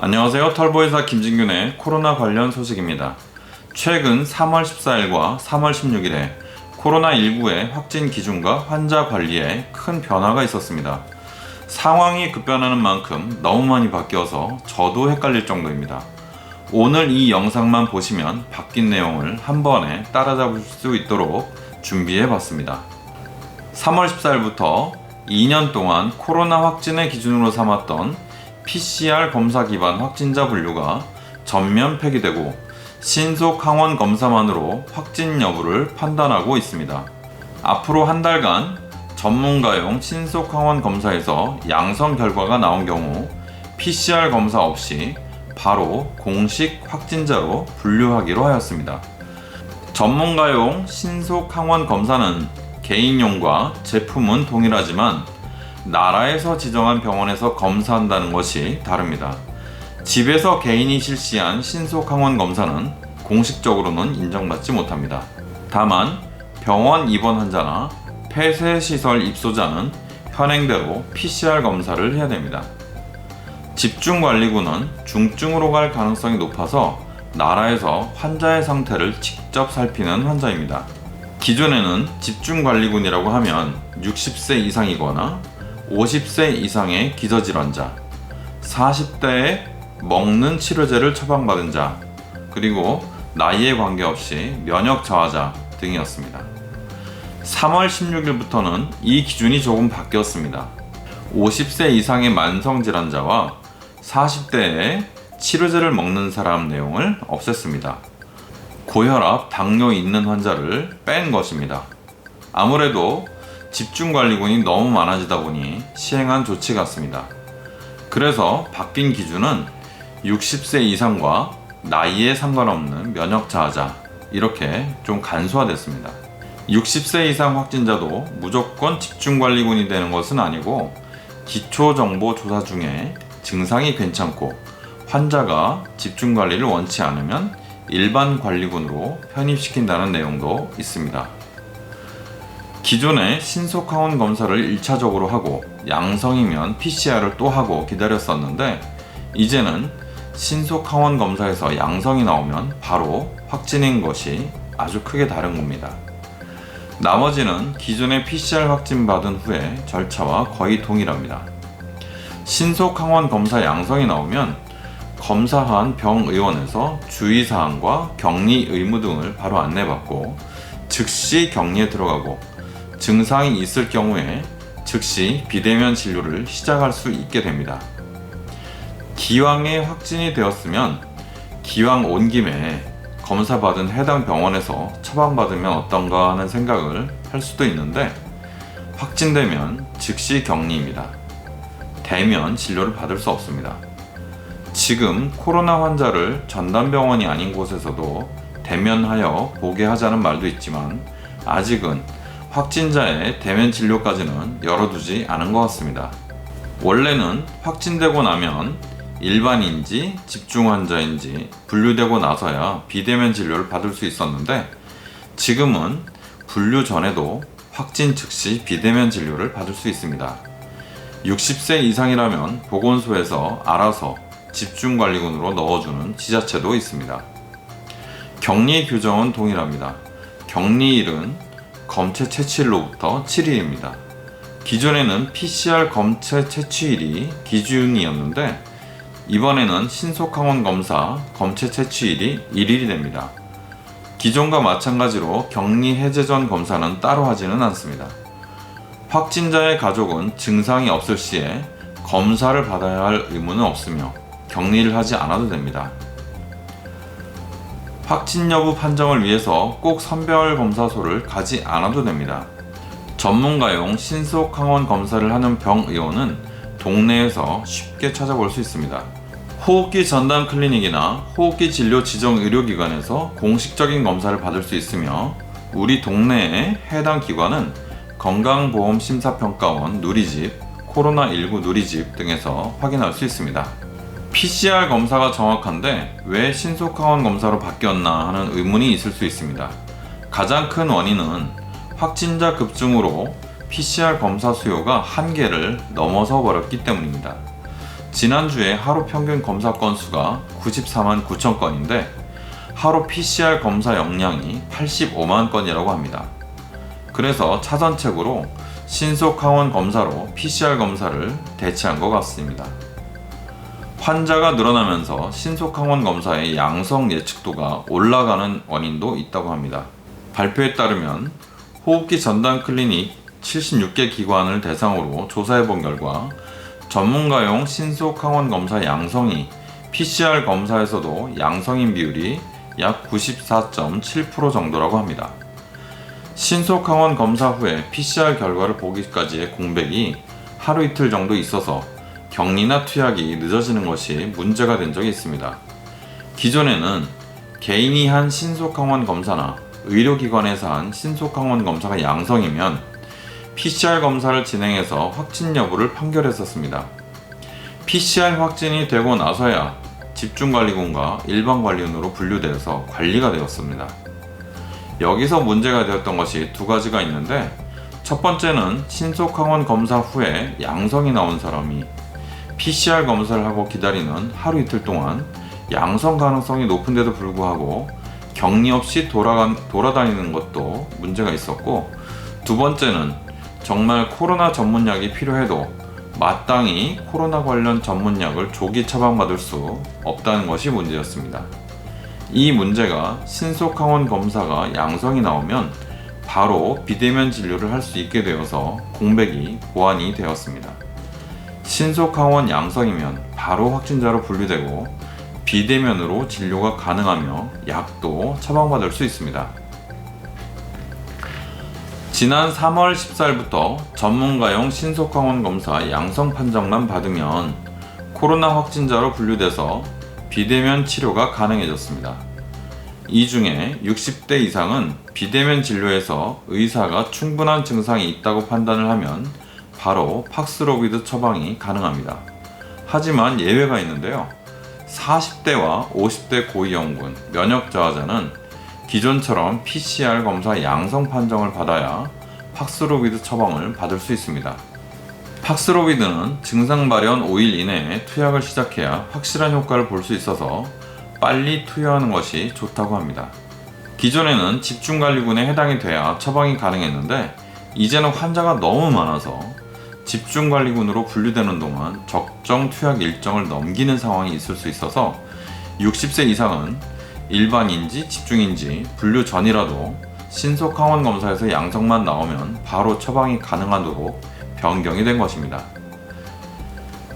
안녕하세요. 털보이사 김진균의 코로나 관련 소식입니다. 최근 3월 14일과 3월 16일에 코로나19의 확진 기준과 환자 관리에 큰 변화가 있었습니다. 상황이 급변하는 만큼 너무 많이 바뀌어서 저도 헷갈릴 정도입니다. 오늘 이 영상만 보시면 바뀐 내용을 한 번에 따라잡을 수 있도록 준비해 봤습니다. 3월 14일부터 2년 동안 코로나 확진의 기준으로 삼았던 PCR 검사 기반 확진자 분류가 전면 폐기되고 신속 항원 검사만으로 확진 여부를 판단하고 있습니다. 앞으로 한 달간 전문가용 신속 항원 검사에서 양성 결과가 나온 경우 PCR 검사 없이 바로 공식 확진자로 분류하기로 하였습니다. 전문가용 신속 항원 검사는 개인용과 제품은 동일하지만 나라에서 지정한 병원에서 검사한다는 것이 다릅니다. 집에서 개인이 실시한 신속 항원 검사는 공식적으로는 인정받지 못합니다. 다만 병원 입원 환자나 폐쇄시설 입소자는 현행대로 PCR 검사를 해야 됩니다. 집중관리군은 중증으로 갈 가능성이 높아서 나라에서 환자의 상태를 직접 살피는 환자입니다. 기존에는 집중관리군이라고 하면 60세 이상이거나 50세 이상의 기저질환자, 40대에 먹는 치료제를 처방받은 자, 그리고 나이에 관계없이 면역 저하자 등이었습니다. 3월 16일부터는 이 기준이 조금 바뀌었습니다. 50세 이상의 만성질환자와 40대에 치료제를 먹는 사람 내용을 없앴습니다. 고혈압, 당뇨 있는 환자를 뺀 것입니다. 아무래도 집중관리군이 너무 많아지다 보니 시행한 조치 같습니다. 그래서 바뀐 기준은 60세 이상과 나이에 상관없는 면역 저하자 이렇게 좀 간소화됐습니다. 60세 이상 확진자도 무조건 집중관리군이 되는 것은 아니고 기초정보조사 중에 증상이 괜찮고 환자가 집중관리를 원치 않으면 일반 관리군으로 편입시킨다는 내용도 있습니다. 기존에 신속항원 검사를 1차적으로 하고 양성이면 PCR을 또 하고 기다렸었는데 이제는 신속항원 검사에서 양성이 나오면 바로 확진인 것이 아주 크게 다른 겁니다. 나머지는 기존의 PCR 확진 받은 후에 절차와 거의 동일합니다. 신속항원 검사 양성이 나오면 검사한 병의원에서 주의사항과 격리 의무 등을 바로 안내받고 즉시 격리에 들어가고 증상이 있을 경우에 즉시 비대면 진료를 시작할 수 있게 됩니다. 기왕에 확진이 되었으면 기왕 온 김에 검사받은 해당 병원에서 처방받으면 어떤가 하는 생각을 할 수도 있는데 확진되면 즉시 격리입니다. 대면 진료를 받을 수 없습니다. 지금 코로나 환자를 전담병원이 아닌 곳에서도 대면하여 보게 하자는 말도 있지만 아직은 확진자의 대면 진료까지는 열어두지 않은 것 같습니다. 원래는 확진되고 나면 일반인지 집중환자인지 분류되고 나서야 비대면 진료를 받을 수 있었는데 지금은 분류 전에도 확진 즉시 비대면 진료를 받을 수 있습니다. 60세 이상이라면 보건소에서 알아서 집중관리군으로 넣어주는 지자체도 있습니다. 격리 규정은 동일합니다. 격리일은 검체 채취일로부터 7일입니다. 기존에는 PCR 검체 채취일이 기준이었는데 이번에는 신속항원 검사 검체 채취일이 1일이 됩니다. 기존과 마찬가지로 격리 해제 전 검사는 따로 하지는 않습니다. 확진자의 가족은 증상이 없을 시에 검사를 받아야 할 의무는 없으며 격리를 하지 않아도 됩니다. 확진 여부 판정을 위해서 꼭 선별검사소를 가지 않아도 됩니다. 전문가용 신속항원 검사를 하는 병의원은 동네에서 쉽게 찾아볼 수 있습니다. 호흡기 전담 클리닉이나 호흡기 진료 지정 의료기관에서 공식적인 검사를 받을 수 있으며 우리 동네의 해당 기관은 건강보험심사평가원 누리집, 코로나19 누리집 등에서 확인할 수 있습니다. PCR 검사가 정확한데 왜 신속항원 검사로 바뀌었나 하는 의문이 있을 수 있습니다. 가장 큰 원인은 확진자 급증으로 PCR 검사 수요가 한계를 넘어서 버렸기 때문입니다. 지난주에 하루 평균 검사 건수가 94만 9천 건인데 하루 PCR 검사 용량이 85만 건이라고 합니다. 그래서 차선책으로 신속항원 검사로 PCR 검사를 대체한 것 같습니다. 환자가 늘어나면서 신속항원 검사의 양성 예측도가 올라가는 원인도 있다고 합니다. 발표에 따르면 호흡기 전담 클리닉 76개 기관을 대상으로 조사해본 결과 전문가용 신속항원 검사 양성이 PCR 검사에서도 양성인 비율이 약 94.7% 정도라고 합니다. 신속항원 검사 후에 PCR 결과를 보기까지의 공백이 하루 이틀 정도 있어서 격리나 투약이 늦어지는 것이 문제가 된 적이 있습니다. 기존에는 개인이 한 신속항원 검사나 의료기관에서 한 신속항원 검사가 양성이면 PCR 검사를 진행해서 확진 여부를 판결했었습니다. PCR 확진이 되고 나서야 집중관리군과 일반관리군으로 분류되어서 관리가 되었습니다. 여기서 문제가 되었던 것이 두 가지가 있는데, 첫 번째는 신속항원 검사 후에 양성이 나온 사람이 PCR 검사를 하고 기다리는 하루 이틀 동안 양성 가능성이 높은데도 불구하고 격리 없이 돌아다니는 것도 문제가 있었고, 두 번째는 정말 코로나 전문약이 필요해도 마땅히 코로나 관련 전문약을 조기 처방받을 수 없다는 것이 문제였습니다. 이 문제가 신속항원 검사가 양성이 나오면 바로 비대면 진료를 할 수 있게 되어서 공백이 보완이 되었습니다. 신속항원 양성이면 바로 확진자로 분류되고 비대면으로 진료가 가능하며 약도 처방받을 수 있습니다. 지난 3월 14일부터 전문가용 신속항원 검사 양성 판정만 받으면 코로나 확진자로 분류돼서 비대면 치료가 가능해졌습니다. 이 중에 60대 이상은 비대면 진료에서 의사가 충분한 증상이 있다고 판단을 하면 바로 팍스로비드 처방이 가능합니다. 하지만 예외가 있는데요. 40대와 50대 고위험군, 면역 저하자는 기존처럼 PCR 검사 양성 판정을 받아야 팍스로비드 처방을 받을 수 있습니다. 팍스로비드는 증상 발현 5일 이내에 투약을 시작해야 확실한 효과를 볼 수 있어서 빨리 투여하는 것이 좋다고 합니다. 기존에는 집중관리군에 해당이 돼야 처방이 가능했는데 이제는 환자가 너무 많아서 집중관리군으로 분류되는 동안 적정 투약 일정을 넘기는 상황이 있을 수 있어서 60세 이상은 일반인지 집중인지 분류 전이라도 신속항원 검사에서 양성만 나오면 바로 처방이 가능하도록 변경이 된 것입니다.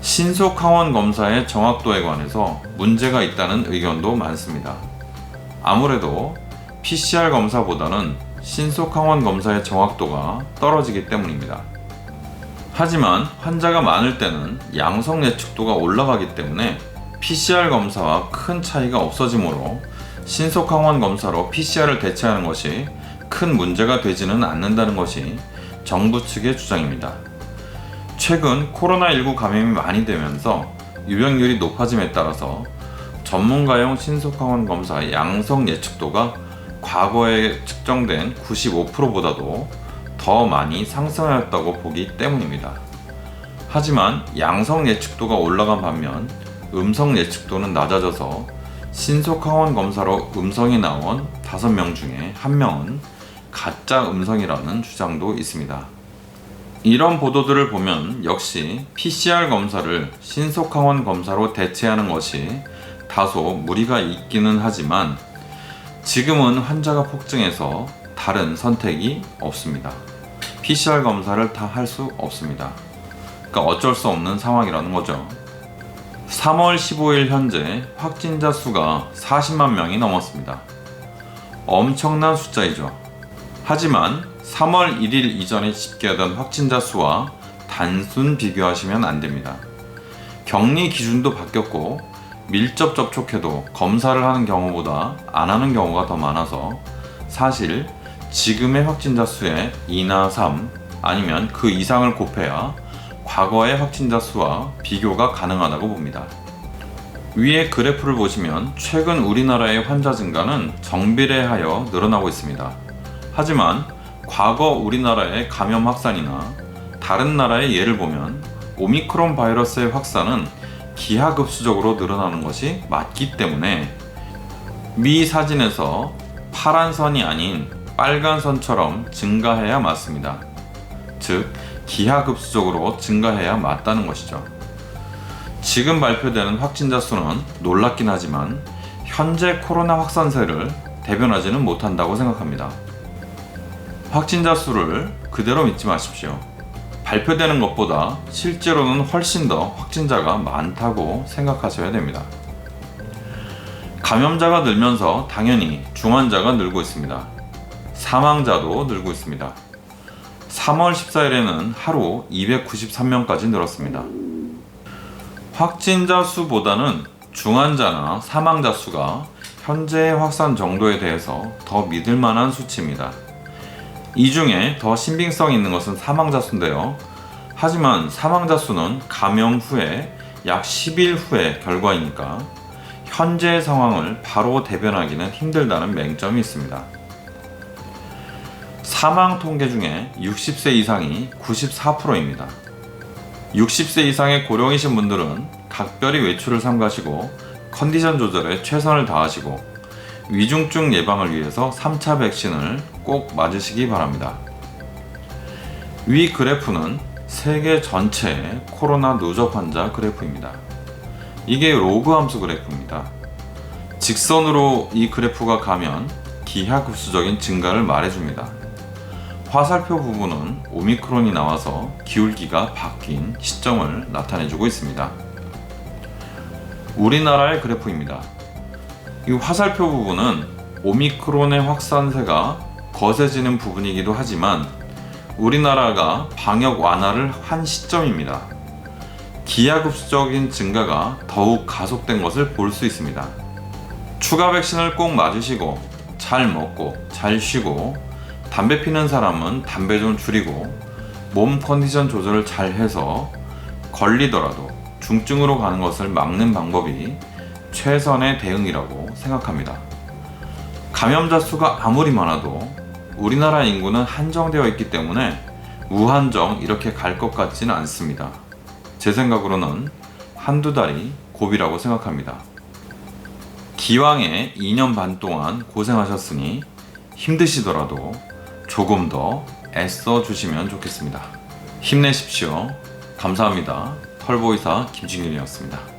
신속항원 검사의 정확도에 관해서 문제가 있다는 의견도 많습니다. 아무래도 PCR 검사보다는 신속항원 검사의 정확도가 떨어지기 때문입니다. 하지만 환자가 많을 때는 양성 예측도가 올라가기 때문에 PCR 검사와 큰 차이가 없어지므로 신속항원 검사로 PCR을 대체하는 것이 큰 문제가 되지는 않는다는 것이 정부 측의 주장입니다. 최근 코로나19 감염이 많이 되면서 유병률이 높아짐에 따라서 전문가용 신속항원 검사 양성 예측도가 과거에 측정된 95%보다도 더 많이 상승하였다고 보기 때문입니다. 하지만 양성 예측도가 올라간 반면 음성 예측도는 낮아져서 신속항원 검사로 음성이 나온 5명 중에 1명은 가짜 음성이라는 주장도 있습니다. 이런 보도들을 보면 역시 PCR 검사를 신속항원 검사로 대체하는 것이 다소 무리가 있기는 하지만 지금은 환자가 폭증해서 다른 선택이 없습니다. PCR 검사를 다 할 수 없습니다. 그러니까 어쩔 수 없는 상황이라는 거죠. 3월 15일 현재 확진자 수가 40만 명이 넘었습니다. 엄청난 숫자이죠. 하지만 3월 1일 이전에 집계하던 확진자 수와 단순 비교하시면 안 됩니다. 격리 기준도 바뀌었고 밀접 접촉해도 검사를 하는 경우보다 안 하는 경우가 더 많아서 사실 지금의 확진자 수의 2나 3 아니면 그 이상을 곱해야 과거의 확진자 수와 비교가 가능하다고 봅니다. 위의 그래프를 보시면 최근 우리나라의 환자 증가는 정비례하여 늘어나고 있습니다. 하지만 과거 우리나라의 감염 확산이나 다른 나라의 예를 보면 오미크론 바이러스의 확산은 기하급수적으로 늘어나는 것이 맞기 때문에 미 사진에서 파란 선이 아닌 빨간 선처럼 증가해야 맞습니다. 즉, 기하급수적으로 증가해야 맞다는 것이죠. 지금 발표되는 확진자 수는 놀랍긴 하지만 현재 코로나 확산세를 대변하지는 못한다고 생각합니다. 확진자 수를 그대로 믿지 마십시오. 발표되는 것보다 실제로는 훨씬 더 확진자가 많다고 생각하셔야 됩니다. 감염자가 늘면서 당연히 중환자가 늘고 있습니다. 사망자도 늘고 있습니다. 3월 14일에는 하루 293명까지 늘었습니다. 확진자 수보다는 중환자나 사망자 수가 현재의 확산 정도에 대해서 더 믿을 만한 수치입니다. 이 중에 더 신빙성 있는 것은 사망자 수인데요. 하지만 사망자 수는 감염 후에 약 10일 후의 결과이니까 현재의 상황을 바로 대변하기는 힘들다는 맹점이 있습니다. 사망 통계 중에 60세 이상이 94%입니다. 60세 이상의 고령이신 분들은 각별히 외출을 삼가시고 컨디션 조절에 최선을 다하시고 위중증 예방을 위해서 3차 백신을 꼭 맞으시기 바랍니다. 위 그래프는 세계 전체의 코로나 누적 환자 그래프입니다. 이게 로그 함수 그래프입니다. 직선으로 이 그래프가 가면 기하급수적인 증가를 말해줍니다. 화살표 부분은 오미크론이 나와서 기울기가 바뀐 시점을 나타내주고 있습니다. 우리나라의 그래프입니다. 이 화살표 부분은 오미크론의 확산세가 거세지는 부분이기도 하지만 우리나라가 방역 완화를 한 시점입니다. 기하급수적인 증가가 더욱 가속된 것을 볼 수 있습니다. 추가 백신을 꼭 맞으시고 잘 먹고 잘 쉬고 담배 피는 사람은 담배 좀 줄이고 몸 컨디션 조절을 잘 해서 걸리더라도 중증으로 가는 것을 막는 방법이 최선의 대응이라고 생각합니다. 감염자 수가 아무리 많아도 우리나라 인구는 한정되어 있기 때문에 무한정 이렇게 갈 것 같지는 않습니다. 제 생각으로는 한두 달이 고비라고 생각합니다. 기왕에 2년 반 동안 고생하셨으니 힘드시더라도 조금 더 애써 주시면 좋겠습니다. 힘내십시오. 감사합니다. 털보이사 김진균이었습니다.